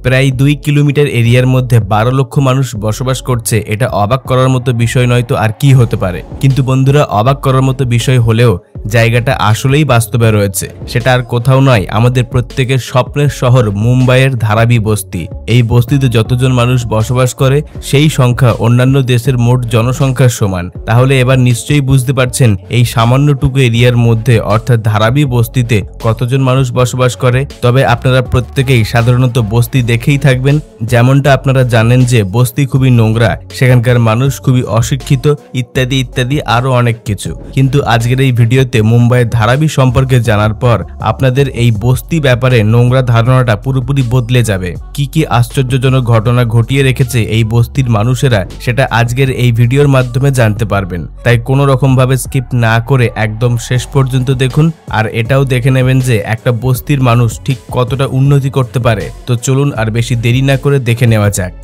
প্রায় 2 কিলোমিটার এরিয়ার মধ্যে 12 লক্ষ মানুষ বসবাস করছে। এটা অবাক করার মতো বিষয় নয় তো আর কি হতে পারে। কিন্তু বন্ধুরা, অবাক করার মতো বিষয় হলেও জায়গাটা আসলেই বাস্তবে রয়েছে। সেটা আর কোথাও নয়, আমাদের প্রত্যেকের স্বপ্নের শহর মুম্বাইয়ের ধারাবি বস্তি। এই বস্তিতে যতজন মানুষ বসবাস করে সেই সংখ্যা অন্যান্য দেশের মোট জনসংখ্যার সমান। তাহলে এবার নিশ্চয়ই বুঝতে পারছেন এই সামান্যটুকু এরিয়ার মধ্যে অর্থাৎ ধারাবি বস্তিতে কতজন মানুষ বসবাস করে। তবে আপনারা প্রত্যেকেই সাধারণত বস্তি দেখেই থাকবেন। যেমনটা আপনারা জানেন যে বস্তি খুবই নোংরা, সেখানকার মানুষ খুবই অশিক্ষিত, ইত্যাদি ইত্যাদি আরো অনেক কিছু। কিন্তু আজকের এই ভিডিওতে মুম্বাইয়ের ধারাবি সম্পর্কে জানার পর আপনাদের এই বস্তি ব্যাপারে নোংরা ধারণাটা পুরোপুরি বদলে যাবে। কি কি আশ্চর্যজনক ঘটনা ঘটিয়ে রেখেছে এই বস্তির মানুষেরা, সেটা আজকের এই ভিডিওর মাধ্যমে জানতে পারবেন। তাই কোনো রকম ভাবে স্কিপ না করে একদম শেষ পর্যন্ত দেখুন, আর এটাও দেখে নেবেন যে একটা বস্তির মানুষ ঠিক কতটা উন্নতি করতে পারে। তো চলুন আর বেশি দেরি না করে দেখে নেওয়া যাক।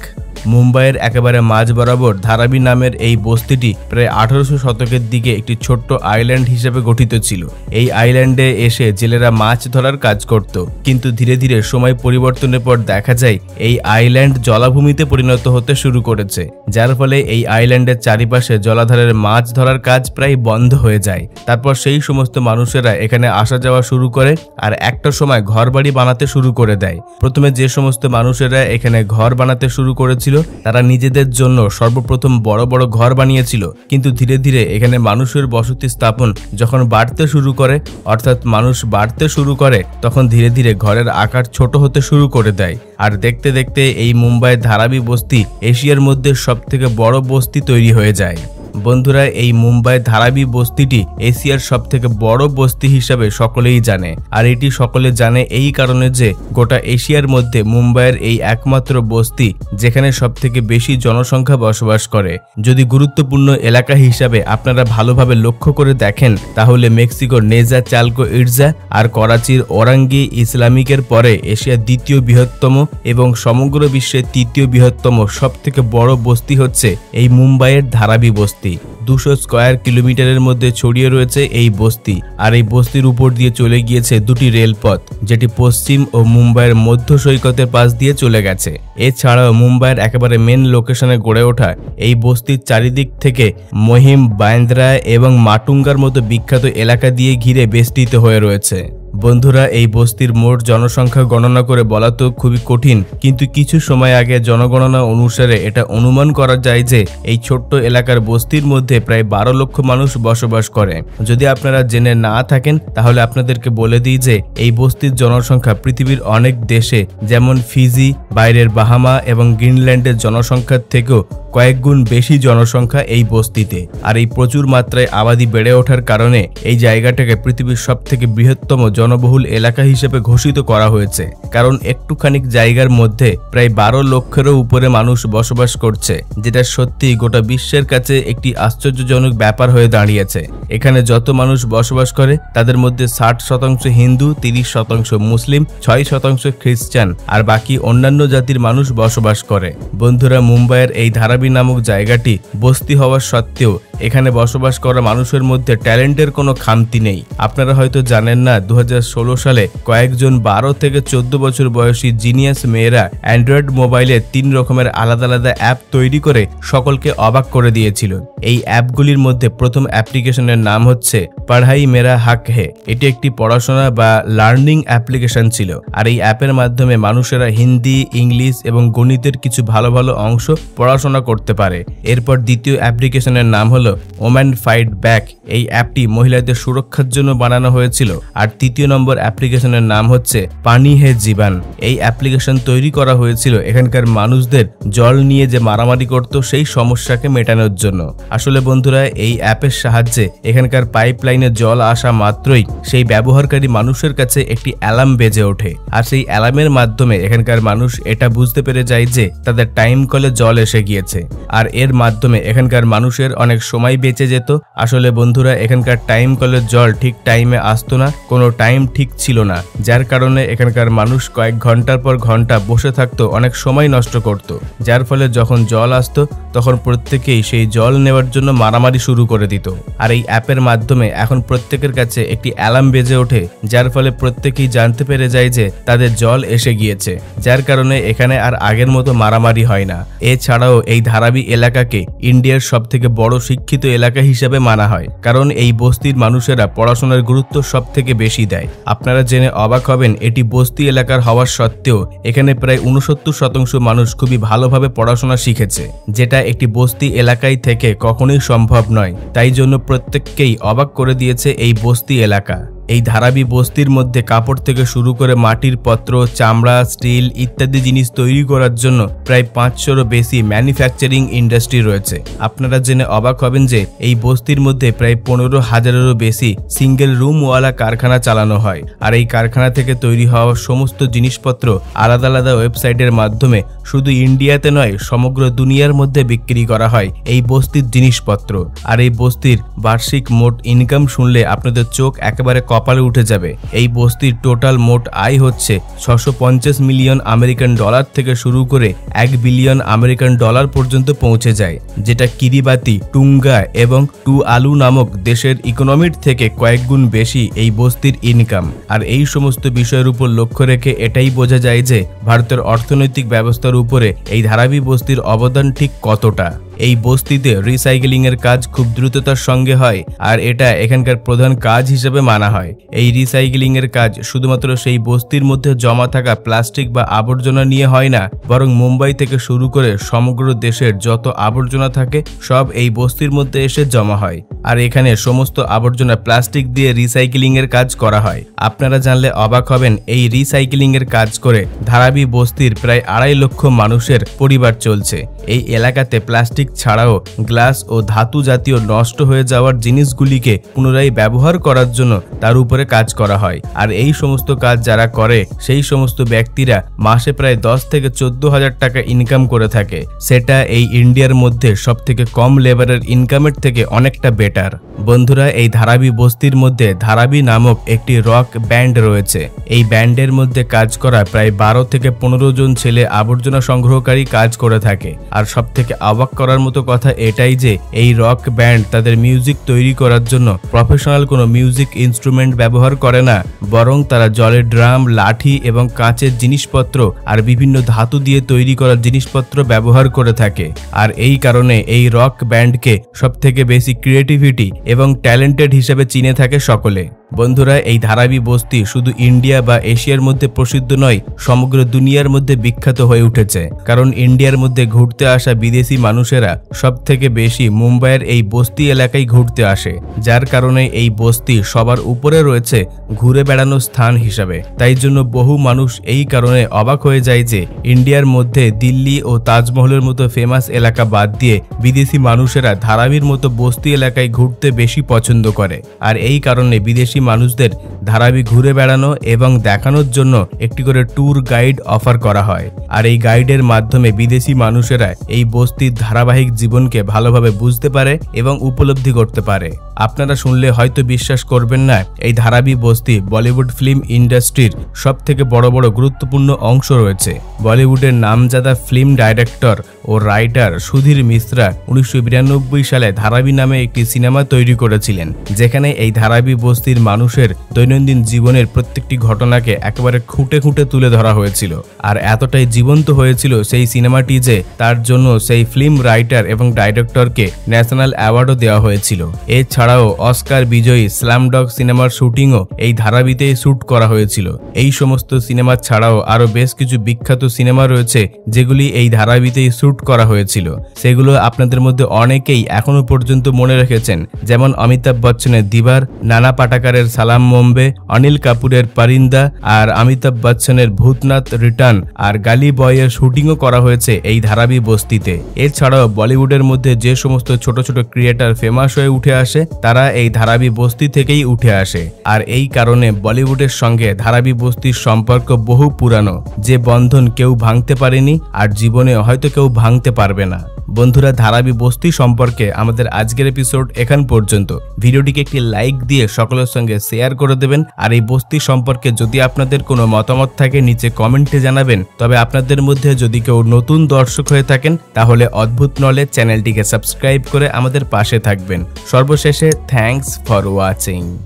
মুম্বাইয়ের একেবারে মাঝ বরাবর ধারাবি নামের এই বস্তিটি প্রায় 1800 শতকের দিকে একটি ছোট্ট আইল্যান্ড হিসেবে গঠিত ছিল। এই আইল্যান্ডে এসে জেলেরা মাছ ধরার কাজ করত, কিন্তু ধীরে ধীরে সময় পরিবর্তনের পর দেখা যায় এই আইল্যান্ড জলাভূমিতে পরিণত হতে শুরু করেছে, যার ফলে এই আইল্যান্ডের চারিপাশে জলাধারের মাছ ধরার কাজ প্রায় বন্ধ হয়ে যায়। তারপর সেই সমস্ত মানুষেরা এখানে আসা যাওয়া শুরু করে আর একটা সময় ঘরবাড়ি বানাতে শুরু করে দেয়। প্রথমে যে সমস্ত মানুষেরা এখানে ঘর বানাতে শুরু করেছিল তারা নিজেদের জন্য সর্বপ্রথম বড় বড় ঘর বানিয়েছিল, কিন্তু ধীরে ধীরে এখানে মানুষের বসতি স্থাপন যখন বাড়তে শুরু করে, অর্থাৎ মানুষ বাড়তে শুরু করে, তখন ধীরে ধীরে ঘরের আকার ছোট হতে শুরু করে দেয়। আর দেখতে দেখতে এই মুম্বাইয়ের ধারাবি বস্তি এশিয়ার মধ্যে সবথেকে বড় বস্তি তৈরি হয়ে যায়। বন্ধুরা, এই মুম্বাইয়ের ধারাবি বস্তিটি এশিয়ার সবথেকে বড় বস্তি হিসাবে সকলেই জানে। আর এটি সকলে জানে এই কারণে যে গোটা এশিয়ার মধ্যে মুম্বাইয়ের এই একমাত্র বস্তি যেখানে সবথেকে বেশি জনসংখ্যা বসবাস করে। যদি গুরুত্বপূর্ণ এলাকা হিসাবে আপনারা ভালোভাবে লক্ষ্য করে দেখেন তাহলে মেক্সিকোর নেজা চালকো ইটজা আর করাচির ওরাঙ্গি ইসলামিকের পরে এশিয়ার দ্বিতীয় বৃহত্তম এবং সমগ্র বিশ্বের তৃতীয় বৃহত্তম সবথেকে বড় বস্তি হচ্ছে এই মুম্বাইয়ের ধারাবি বস্তি। 200 স্কয়ার কিলোমিটারের মধ্যে ছড়িয়ে রয়েছে এই বস্তি। আর এই বস্তির উপর দিয়ে চলে গিয়েছে দুটি রেলপথ, যেটি পশ্চিম ও মুম্বাইয়ের মধ্য সৈকতের পাশ দিয়ে চলে গেছে। এছাড়াও মুম্বাইয়ের একেবারে মেন লোকেশনে গড়ে ওঠা এই বস্তির চারিদিক থেকে মহিম, বান্দ্রা এবং মাটুঙ্গার মতো বিখ্যাত এলাকা দিয়ে ঘিরে বেষ্টিত হয়ে রয়েছে। বন্ধুরা, এই বস্তির মোট জনসংখ্যা গণনা করে বলা তো খুবই কঠিন, কিন্তু কিছু সময় আগে জনগণনা অনুসারে এটা অনুমান করা যায় যে এই ছোট্ট এলাকার বস্তির মধ্যে প্রায় 12 লক্ষ মানুষ বসবাস করে। যদি আপনারা জেনে না থাকেন তাহলে আপনাদেরকে বলে দিই যে এই বস্তির জনসংখ্যা পৃথিবীর অনেক দেশে যেমন ফিজি, বাইরের বাহামা এবং গ্রিনল্যান্ডের জনসংখ্যার থেকেও কয়েক গুণ বেশি জনসংখ্যা এই বস্তিতে। আর এই প্রচুর মাত্রায় আবাদি বেড়ে ওঠার কারণে এই জায়গাটাকে পৃথিবীর সবথেকে বৃহত্তম জনবহুল এলাকা হিসেবে ঘোষিত করা হয়েছে, কারণ একটুখানি জায়গার মধ্যে প্রায় 12 লক্ষেরও উপরে মানুষ বসবাস করছে, যেটা সত্যি গোটা বিশ্বের কাছে একটি আশ্চর্যজনক ব্যাপার হয়ে দাঁড়িয়েছে। এখানে যত মানুষ বসবাস করে তাদের মধ্যে 60% হিন্দু, 30% মুসলিম, 6% খ্রিস্টান আর বাকি অন্যান্য জাতির মানুষ বসবাস করে। বন্ধুরা, মুম্বাইয়ের এই ধারাবি নামক জায়গাটি বস্তি হওয়ার সত্ত্বেও এখানে বসবাস করা মানুষের মধ্যে ট্যালেন্টের কোনো খামতি নেই। আপনারা হয়তো জানেন না, 2016 সালে কয়েকজন 12 থেকে 14 বছর বয়সী জিনিয়াস মেয়েরা অ্যান্ড্রয়েড মোবাইলে 3 রকমের আলাদা আলাদা অ্যাপ তৈরি করে সকলকে অবাক করে দিয়েছিল। এই অ্যাপগুলির মধ্যে প্রথম অ্যাপ্লিকেশনের নাম হচ্ছে পড়াই মেরা হক হে। এটি একটি পড়াশোনা বা লার্নিং অ্যাপ্লিকেশন ছিল। আর এই অ্যাপের মাধ্যমে মানুষেরা হিন্দি, ইংলিশ এবং গণিতের কিছু ভালো ভালো অংশ পড়াশোনা করতে পারে। এরপর দ্বিতীয় অ্যাপ্লিকেশনের নাম হলো ওম্যান ফাইট ব্যাক। এই অ্যাপটি মহিলাদের সুরক্ষার জন্য বানানো হয়েছিল। আর তৃতীয় নম্বর অ্যাপ্লিকেশনের নাম হচ্ছে পানি হে জীবন। এই অ্যাপ্লিকেশন তৈরি করা হয়েছিল এখানকার মানুষদের জল নিয়ে যে মারামারি করত সেই সমস্যাকে মেটানোর জন্য। আসলে বন্ধুরা, এই অ্যাপের সাহায্যে এখানকার পাইপলাইনে জল আসা মাত্রই সেই ব্যবহারকারী মানুষের কাছে একটি অ্যালার্ম বেজে ওঠে। আর সেই অ্যালার্মের মাধ্যমে এখানকার মানুষ এটা বুঝতে পেরে যায় যে তাদের টাইম কলে জল এসে গিয়েছে। আর এর মাধ্যমে এখানকার মানুষের অনেক সময় বেঁচে যেত। আসলে বন্ধুরা এখানকার টাইম কলের জল ঠিক টাইমে আসতো না, কোনো টাইম ঠিক ছিল না, যার কারণে এখানকার মানুষ কয়েক ঘন্টার পর ঘন্টা বসে থাকতো, অনেক সময় নষ্ট করত, যার ফলে যখন জল আসতো তখন প্রত্যেকেই সেই জল নেওয়ার জন্য মারামারি শুরু করে দিত। আর এই অ্যাপের মাধ্যমে এখন প্রত্যেকের কাছে একটি অ্যালার্ম বেজে ওঠে, যার ফলে প্রত্যেকেই জানতে পেরে যায় যে তাদের জল এসে গিয়েছে, যার কারণে এখানে আর আগের মতো মারামারি হয় না। এছাড়াও এই ধারাবি এলাকাকে ইন্ডিয়ার সবথেকে বড় শিক্ষিত এলাকা হিসেবে মানা হয়, কারণ এই বস্তির মানুষেরা পড়াশোনার গুরুত্ব সবথেকে বেশি দেয়। আপনারা জেনে অবাক হবেন, এটি বস্তি এলাকার হওয়ার সত্ত্বেও এখানে প্রায় 69% মানুষ খুবই ভালোভাবে পড়াশোনা শিখেছে, যেটা একটি বস্তি এলাকায় থেকে কখনোই সম্ভব নয়। তাই জন্য প্রত্যেককেই অবাক করে দিয়েছে এই বস্তি এলাকা। এই ধারাবি বস্তির মধ্যে কাপড় থেকে শুরু করে মাটির পত্র, চামড়া, স্টিল ইত্যাদি জিনিস তৈরি করার জন্য প্রায় 500-এরও বেশি ম্যানুফ্যাকচারিং ইন্ডাস্ট্রি রয়েছে। আপনারা জেনে অবাক হবেন যে এই বস্তির মধ্যে প্রায় 15,000-এরও বেশি সিঙ্গেল রুমওয়ালা কারখানা চালানো হয়। আর এই কারখানা থেকে তৈরি হওয়া সমস্ত জিনিসপত্র আলাদা আলাদা ওয়েবসাইটের মাধ্যমে শুধু ইন্ডিয়াতে নয়, সমগ্র দুনিয়ার মধ্যে বিক্রি করা হয় এই বস্তির জিনিসপত্র। আর এই বস্তির বার্ষিক মোট ইনকাম শুনলে আপনাদের চোখ একেবারে কপালে উঠে যাবে। এই বস্তির টোটাল মোট আয় হচ্ছে 650 মিলিয়ন আমেরিকান ডলার থেকে শুরু করে 1 বিলিয়ন আমেরিকান ডলার পর্যন্ত পৌঁছে যায়, যেটা কিরিবাতি, টুঙ্গা এবং টুআলু নামক দেশের ইকোনমির থেকে কয়েক গুণ বেশি এই বস্তির ইনকাম। আর এই সমস্ত বিষয়ের উপর লক্ষ্য রেখে এটাই বোঝা যায় যে ভারতের অর্থনৈতিক ব্যবস্থার উপরে এই ধারাবি বস্তির অবদান ঠিক কতটা। এই বস্তিতে রিসাইকেলিং এর কাজ খুব দ্রুততার সঙ্গে হয়, আর এটা এখানকার প্রধান কাজ হিসেবে মানা হয়। এই রিসাইকেলিং এর কাজ শুধুমাত্র সেই বস্তির মধ্যে জমা থাকা প্লাস্টিক বা আবর্জনা নিয়ে হয় না, বরং মুম্বাই থেকে শুরু করে সমগ্র দেশের যত আবর্জনা থাকে সব এই বস্তির মধ্যে এসে জমা হয়। আর এখানে সমস্ত আবর্জনা প্লাস্টিক দিয়ে রিসাইকেলিং এর কাজ করা হয়। আপনারা জানলে অবাক হবেন, এই রিসাইকেলিং এর কাজ করে ধারাবি বস্তির প্রায় 2.5 লক্ষ মানুষের পরিবার চলছে। এই এলাকাতে প্লাস্টিক ছাড়াও গ্লাস ও ধাতু জাতীয় নষ্ট হয়ে যাওয়ার জিনিসগুলিকে পুনরায় ব্যবহার করার জন্য তার উপরে কাজ করা হয়। আর এই সমস্ত কাজ যারা করে সেই সমস্ত ব্যক্তিরা মাসে প্রায় 10 থেকে 14,000 টাকা ইনকাম করে থাকে। সেটা এই ইন্ডিয়ার মধ্যে সবথেকে কম লেবারের ইনকামের থেকে অনেকটা বেটার। বন্ধুরা, এই ধারাবি বস্তির মধ্যে ধারাবি নামক একটি রক ব্যান্ড রয়েছে। এই ব্যান্ডের মধ্যে কাজ করা প্রায় 12 থেকে 15 জন ছেলে আবর্জনা সংগ্রহকারী কাজ করে থাকে। আর সবথেকে অবাক করার মতো কথা এটাই যে এই রক ব্যান্ড তাদের মিউজিক তৈরি করার জন্য প্রফেশনাল কোনো মিউজিক ইনস্ট্রুমেন্ট ব্যবহার করে না, বরং তারা জলের ড্রাম, লাঠি এবং কাঁচের জিনিসপত্র আর বিভিন্ন ধাতু দিয়ে তৈরি করা জিনিসপত্র ব্যবহার করে থাকে। আর এই কারণে এই রক ব্যান্ডকে সবথেকে বেশি ক্রিয়েটিভিটি এবং ট্যালেন্টেড হিসেবে চিনে থাকে সকলে। বন্ধুরা, এই ধারাবি বস্তি শুধু ইন্ডিয়া বা এশিয়ার মধ্যে প্রসিদ্ধ নয়, সমগ্র দুনিয়ার মধ্যে বিখ্যাত হয়ে উঠেছে। কারণ ইন্ডিয়ার মধ্যে ঘুরতে আসা বিদেশি মানুষেরা সবথেকে বেশি মুম্বাইয়ের এই বস্তি এলাকায় ঘুরতে আসে, যার কারণে এই বস্তি সবার উপরে রয়েছে ঘুরে বেড়ানোর স্থান হিসাবে। তাই জন্য বহু মানুষ এই কারণে অবাক হয়ে যায় যে ইন্ডিয়ার মধ্যে দিল্লি ও তাজমহলের মতো ফেমাস এলাকা বাদ দিয়ে বিদেশি মানুষেরা ধারাবির মতো বস্তি এলাকায় ঘুরতে বেশি পছন্দ করে। আর এই কারণে বিদেশি মানুষদের ধারাবি ঘুরে বেড়ানো এবং দেখানোর জন্য একটি করে ট্যুর গাইড অফার করা হয়। আর এই গাইডের মাধ্যমে বিদেশি মানুষেরা এই বস্তির ধারাবাহিক জীবনকে ভালোভাবে বুঝতে পারে এবং উপলব্ধি করতে পারে। আপনারা শুনলে হয়তো বিশ্বাস করবেন না, এই ধারাবি বস্তি বলিউড ফিল্ম ইন্ডাস্ট্রির সবথেকে বড় বড় গুরুত্বপূর্ণ অংশ রয়েছে। বলিউডের নামজাদা ফিল্ম ডাইরেক্টর ও রাইটার সুধীর মিশ্রা 1992 সালে ধারাবি নামে একটি সিনেমা তৈরি করেছিলেন, যেখানে এই ধারাবি বস্তির মানুষের দৈনন্দিন জীবনের প্রত্যেকটি ঘটনাকে একেবারে খুঁটে খুঁটে তুলে ধরা হয়েছিল। আর এতটাই জীবন্ত হয়েছিল সেই সিনেমাটি যে তার জন্য সেই ফিল্ম রাইটার এবং ডাইরেক্টরকে ন্যাশনাল অ্যাওয়ার্ডও দেওয়া হয়েছিল। এছাড়াও অস্কার বিজয়ী স্ল্যামডগ সিনেমার শুটিংও এই ধারাবিতেই শুট করা হয়েছিল। এই সমস্ত সিনেমা ছাড়াও আরো বেশ কিছু বিখ্যাত সিনেমা রয়েছে যেগুলি এই ধারাবিতেই শুট করা হয়েছিল। সেগুলো আপনাদের মধ্যে অনেকেই এখনো পর্যন্ত মনে রেখেছেন, যেমন অমিতাভ বচ্চনের দিবার, নানা পাটাকারের সালাম বোম্বে, অনিল কাপুরের পরিন্দা, আর অমিতাভ বচ্চনের ভূতনাথ রিটার্ন আর গালি বয়ের শুটিংও করা হয়েছে এই ধারাবি বস্তিতে। এছাড়াও বলিউডের মধ্যে যে সমস্ত ছোট ছোট ক্রিয়েটার ফেমাস হয়ে উঠে আসে তারা এই ধারাবি বস্তি থেকেই উঠে আসে। আর এই কারণে বলিউডের সঙ্গে ধারাবি বস্তির সম্পর্ক বহু পুরানো, যে বন্ধন কেউ ভাঙতে পারেনি আর জীবনে হয়তো কেউ ভাঙতে পারবে না। বন্ধুরা, ধারাবি বস্তি সম্পর্কে আমাদের আজকের এপিসোড এখান পর্যন্ত। ভিডিওটিকে একটি লাইক দিয়ে সকলের সঙ্গে শেয়ার করে দেবেন। আর এই বস্তি সম্পর্কে যদি আপনাদের কোনো মতামত থাকে নিচে কমেন্টে জানাবেন। তবে আপনাদের মধ্যে যদি কেউ নতুন দর্শক হয়ে থাকেন তাহলে অদ্ভুত নলেজ চ্যানেলটিকে সাবস্ক্রাইব করে আমাদের পাশে থাকবেন। সর্বশেষে থ্যাঙ্কস ফর ওয়াচিং।